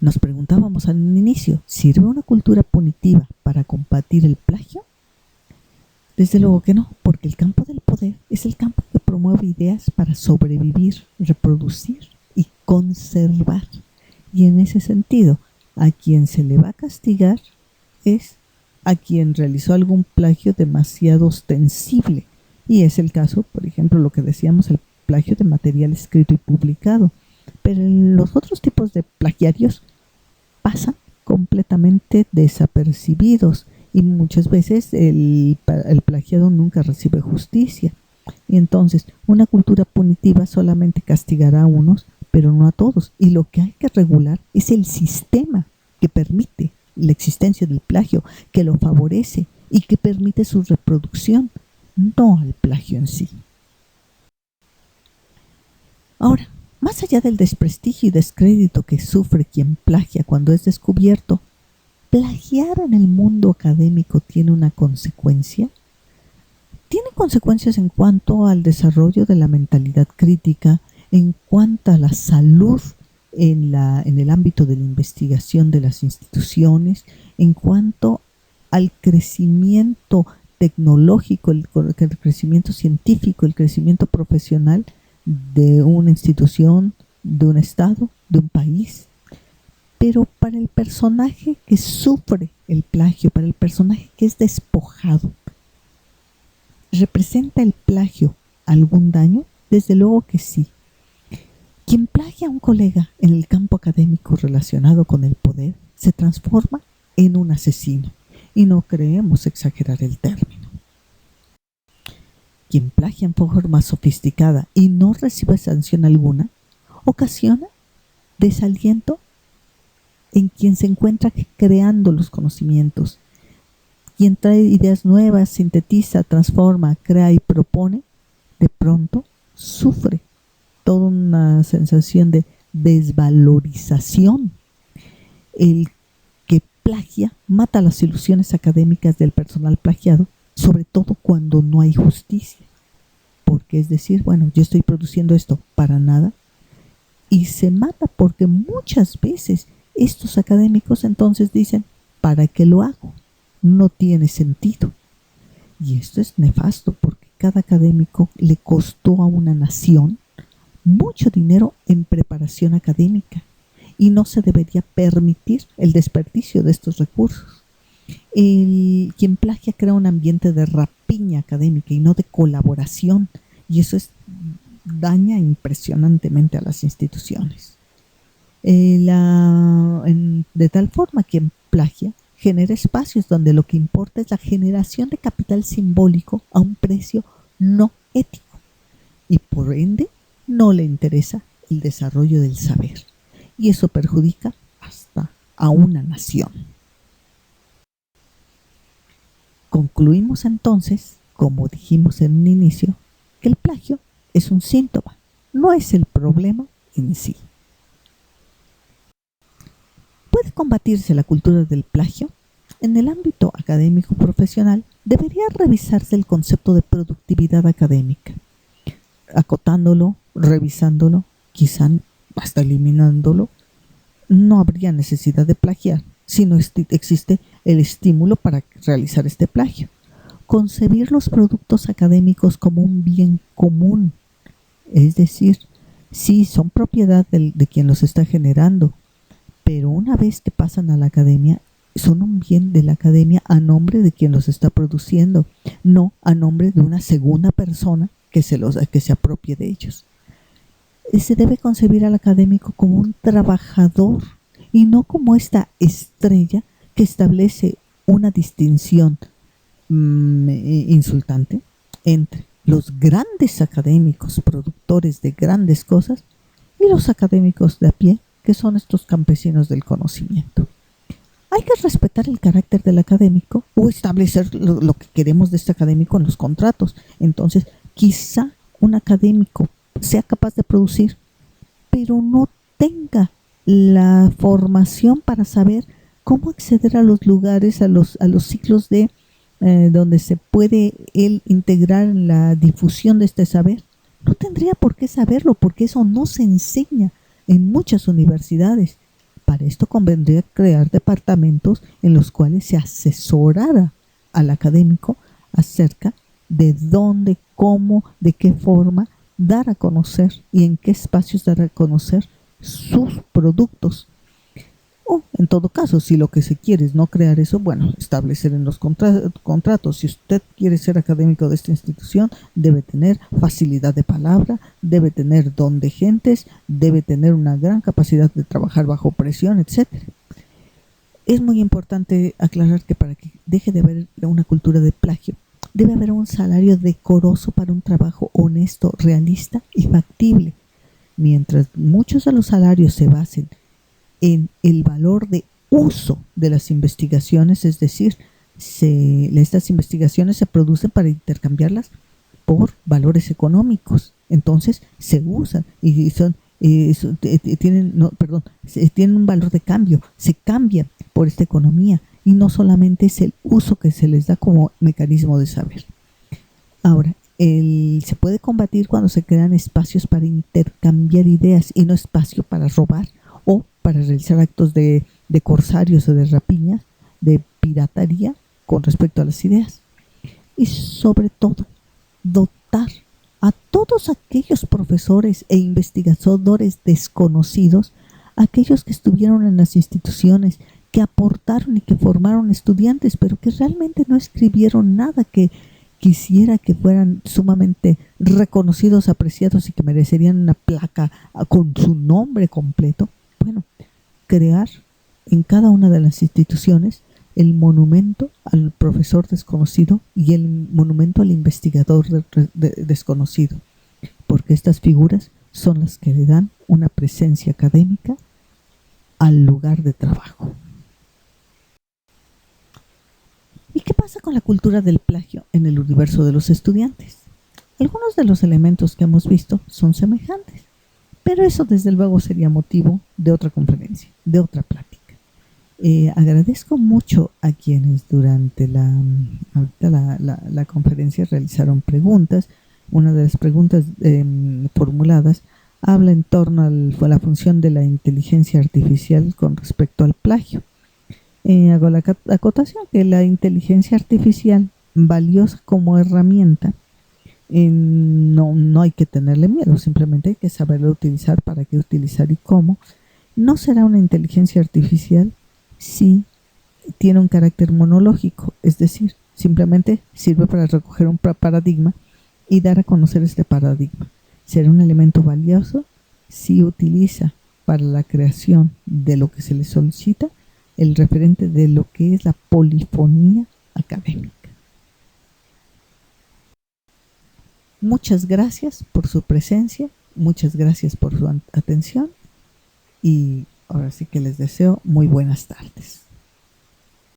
Speaker 1: Nos preguntábamos al inicio, ¿sirve una cultura punitiva para combatir el plagio? Desde luego que no, porque el campo del poder es el campo que promueve ideas para sobrevivir, reproducir y conservar. Y en ese sentido, a quien se le va a castigar es a quien realizó algún plagio demasiado ostensible. Y es el caso, por ejemplo, lo que decíamos, el plagio de material escrito y publicado. Pero los otros tipos de plagiarios pasan completamente desapercibidos y muchas veces el plagiado nunca recibe justicia. Y entonces una cultura punitiva solamente castigará a unos, pero no a todos. Y lo que hay que regular es el sistema que permite la existencia del plagio, que lo favorece y que permite su reproducción, no al plagio en sí. Ahora, más allá del desprestigio y descrédito que sufre quien plagia cuando es descubierto, ¿plagiar en el mundo académico tiene una consecuencia? Tiene consecuencias en cuanto al desarrollo de la mentalidad crítica, en cuanto a la salud en el ámbito de la investigación de las instituciones, en cuanto al crecimiento tecnológico, el crecimiento científico, el crecimiento profesional de una institución, de un estado, de un país. Pero para el personaje que sufre el plagio, para el personaje que es despojado, ¿representa el plagio algún daño? Desde luego que sí. Quien plagia a un colega en el campo académico relacionado con el poder se transforma en un asesino, y no creemos exagerar el término. Quien plagia en forma sofisticada y no recibe sanción alguna, ocasiona desaliento en quien se encuentra creando los conocimientos. Quien trae ideas nuevas, sintetiza, transforma, crea y propone, de pronto sufre toda una sensación de desvalorización. El que plagia mata las ilusiones académicas del personal plagiado, sobre todo cuando no hay justicia. Porque es decir, bueno, yo estoy produciendo esto para nada, y se mata porque muchas veces estos académicos entonces dicen, ¿para qué lo hago? No tiene sentido. Y esto es nefasto porque cada académico le costó a una nación mucho dinero en preparación académica y no se debería permitir el desperdicio de estos recursos. Quien plagia crea un ambiente de rapiña académica y no de colaboración, y eso daña impresionantemente a las instituciones. De tal forma, quien plagia genera espacios donde lo que importa es la generación de capital simbólico a un precio no ético, y por ende no le interesa el desarrollo del saber, y eso perjudica hasta a una nación. Concluimos entonces, como dijimos en un inicio, que el plagio es un síntoma, no es el problema en sí. ¿Puede combatirse la cultura del plagio? En el ámbito académico profesional debería revisarse el concepto de productividad académica, acotándolo, revisándolo, quizá hasta eliminándolo. No habría necesidad de plagiar si no existe el estímulo para realizar este plagio. Concebir los productos académicos como un bien común, es decir, sí son propiedad de quien los está generando, pero una vez que pasan a la academia, son un bien de la academia a nombre de quien los está produciendo, no a nombre de una segunda persona que se apropie de ellos. Se debe concebir al académico como un trabajador y no como esta estrella que establece una distinción insultante entre los grandes académicos productores de grandes cosas y los académicos de a pie, que son estos campesinos del conocimiento. Hay que respetar el carácter del académico o establecer lo que queremos de este académico en los contratos. Entonces, quizá un académico sea capaz de producir, pero no tenga la formación para saber cómo acceder a los lugares, a los ciclos de donde se puede él integrar en la difusión de este saber. No tendría por qué saberlo, porque eso no se enseña en muchas universidades. Para esto convendría crear departamentos en los cuales se asesorara al académico acerca de dónde, cómo, de qué forma dar a conocer y en qué espacios dar a conocer sus productos. O, en todo caso, si lo que se quiere es no crear eso, bueno, establecer en los contratos. Si usted quiere ser académico de esta institución, debe tener facilidad de palabra, debe tener don de gentes, debe tener una gran capacidad de trabajar bajo presión, etc. Es muy importante aclarar que para que deje de haber una cultura de plagio, debe haber un salario decoroso para un trabajo honesto, realista y factible. Mientras muchos de los salarios se basen en el valor de uso de las investigaciones, es decir, estas investigaciones se producen para intercambiarlas por valores económicos, entonces se usan y tienen un valor de cambio, se cambian por esta economía y no solamente es el uso que se les da como mecanismo de saber. Ahora, se puede combatir cuando se crean espacios para intercambiar ideas y no espacio para robar o para realizar actos de corsarios o de rapiña, de piratería con respecto a las ideas. Y sobre todo, dotar a todos aquellos profesores e investigadores desconocidos, aquellos que estuvieron en las instituciones, que aportaron y que formaron estudiantes, pero que realmente no escribieron nada que quisiera que fueran sumamente reconocidos, apreciados y que merecerían una placa con su nombre completo. Bueno, crear en cada una de las instituciones el monumento al profesor desconocido y el monumento al investigador desconocido, porque estas figuras son las que le dan una presencia académica al lugar de trabajo. ¿Y qué pasa con la cultura del plagio en el universo de los estudiantes? Algunos de los elementos que hemos visto son semejantes, pero eso desde luego sería motivo de otra conferencia, de otra plática. Agradezco mucho a quienes durante la conferencia realizaron preguntas. Una de las preguntas formuladas habla en torno a la función de la inteligencia artificial con respecto al plagio. Hago la acotación que la inteligencia artificial, valiosa como herramienta, no hay que tenerle miedo, simplemente hay que saberlo utilizar, para qué utilizar y cómo. No será una inteligencia artificial si tiene un carácter monológico, es decir, simplemente sirve para recoger un paradigma y dar a conocer este paradigma. Será un elemento valioso si utiliza para la creación de lo que se le solicita el referente de lo que es la polifonía académica. Muchas gracias por su presencia, muchas gracias por su atención y ahora sí que les deseo muy buenas tardes.